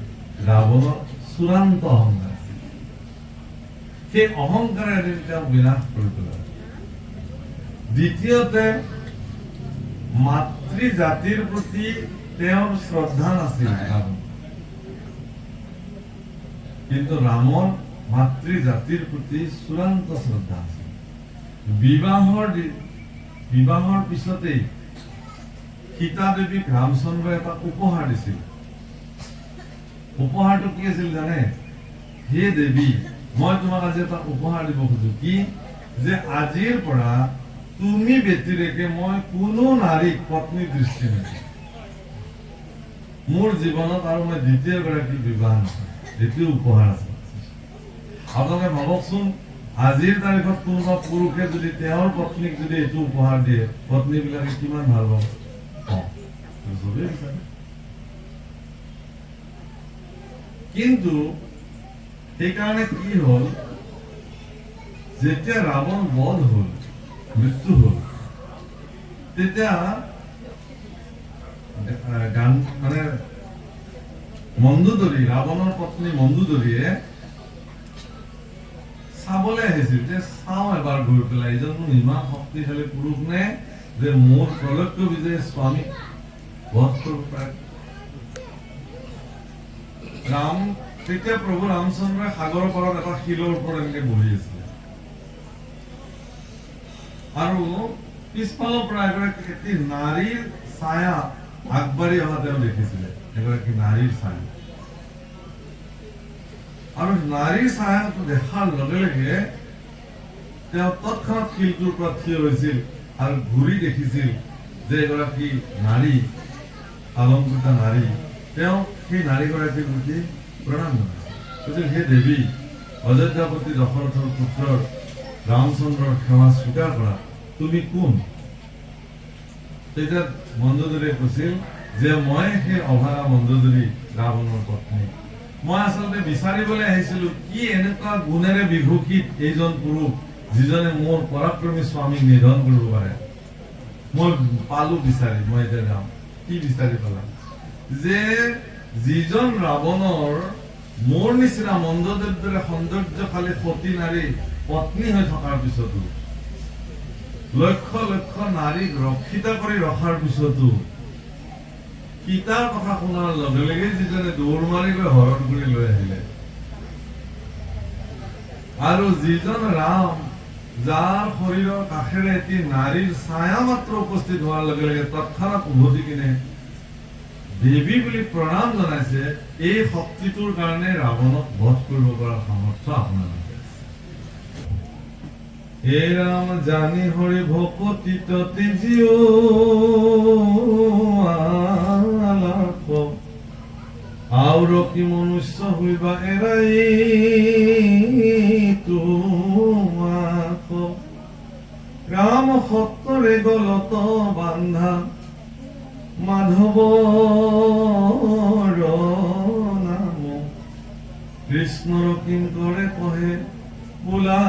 ৰাৱণৰ চূড়ান্ত অহংকাৰ আছিল। সেই অহংকাৰে এদিন তেওঁ বিনাশ কৰি পেলালে। দ্বিতীয়তে, মাতৃ জাতিৰ প্ৰতি তেওঁৰ শ্ৰদ্ধা নাছিল ৰাৱণ, কিন্তু ৰামৰ মাতৃ জাতিৰ প্ৰতি চূড়ান্ত শ্ৰদ্ধা আছিল। বিবাহৰ পিছতেই সীতা দেৱীক ৰামচন্দ্ৰই এটা উপহাৰ দিছিল। উপহাৰটো কি আছিল জানে? হে দেৱী, মই তোমাক আজি এটা উপহাৰ দিব খোজো। কি? যে আজিৰ পৰা তুমি ব্যতিৰেকে মই কোনো নাৰীক পত্নী দৃষ্টি নিদিওঁ। মোৰ জীৱনত আৰু মই দ্বিতীয় গৰাকী বিবাহ নকৰোঁ। দ্বিতীয় উপহাৰ আছে। আপোনালোকে ভাবকচোন, আজিৰ তাৰিখত কোনোবা পুৰুষে যদি তেওঁৰ পত্নীক যদি এইটো উপহাৰ দিয়ে, পত্নী বিলাকে কিমান ভাল পাব? কিন্তু সেইকাৰণে কি হল, যেতিয়া ৰাৱণ বধ হল, মৃত্যু হল, তেতিয়া মানে মন্দোদৰী, ৰাৱণৰ পত্নী মন্দোদৰীয়ে চাবলৈ আহিছিল যে চাওঁ এবাৰ গৈ পেলাই এইজন ইমান শক্তিশালী পুৰুষ নে যে মোৰ প্ৰলক্ষ বিজয় স্বামী বধ কৰিব পাৰে। তেতিয়া প্ৰভু ৰামচন্দ্ৰই সাগৰৰ পাৰত এটা শিলৰ ওপৰত এনেকে বহি আছিলে, আৰু পিছফালৰ পৰা এগৰাকী নাৰীৰ ছায়া আগবাঢ়ি অহা তেওঁ দেখিছিলে। এগৰাকী নাৰীৰ ছায়া, আৰু নাৰীৰ ছায়াটো দেখাৰ লগে লগে তেওঁ তৎক্ষণাৎ শিলটোৰ পৰা থিয় হৈছিল আৰু ঘূৰি দেখিছিল যে এগৰাকী নাৰী, অলংকৃত নাৰী, তেওঁ সেই নাৰীগৰাকীৰ প্ৰতি প্ৰণাম জনাইছিল। হে দেৱী, অযোধ্যাপতি দশৰথৰ পুত্ৰৰ ৰামচন্দ্ৰৰ সেৱা স্বীকাৰ কৰা, তুমি কোন? তেতিয়া মন্দোদৰীয়ে কৈছিল যে মই সেই অভাগা মন্দোদৰী, ৰাৱণৰ পত্নী। মই আচলতে বিচাৰিবলৈ আহিছিলো কি এনেকুৱা গুণেৰে বিভূষিত এইজন পুৰুষ যিজনে মোৰ পৰাক্ৰমী স্বামীক নিধন কৰিব পাৰে। মই পালো বিচাৰি, মই এতিয়া যাওঁ। কি বিচাৰি পালা? যে যিজন ৰাৱণৰ মোৰ নিচিনা মন্দোদৰীৰ দৰে সৌন্দৰ্যশালী সতী নাৰী পত্নী হৈ থকাৰ পিছতো, লক্ষ লক্ষ নাৰীক ৰক্ষিতা কৰি ৰখাৰ পিছতো, সীতাৰ কথা শুনাৰ লগে লগে যিজনে দৌৰ মাৰি গৈ হৰণ কৰি লৈ আহিলে, আৰু যিজন ৰাম যাৰ শৰীৰৰ কাষেৰে এটি নাৰীৰ ছায়া মাত্ৰ উপস্থিত হোৱাৰ লগে লগে তৎক্ষণাৎ উভতি কিনে দেৱী বুলি প্ৰণাম জনাইছে, এই শক্তিটোৰ কাৰণে ৰাৱণক বধ কৰিব পৰা সামৰ্থ্য আপোনাৰ আছে। হে ৰাম জানি হৰি ভকতি ততি জিও আউৰ কি মনুষ্য হইবা এৰাই তোমাক। ৰাম সত্তৰে গলত বান্ধা মাধৱৰ নাম, কৃষ্ণৰ কিংকৰে কহে বোলা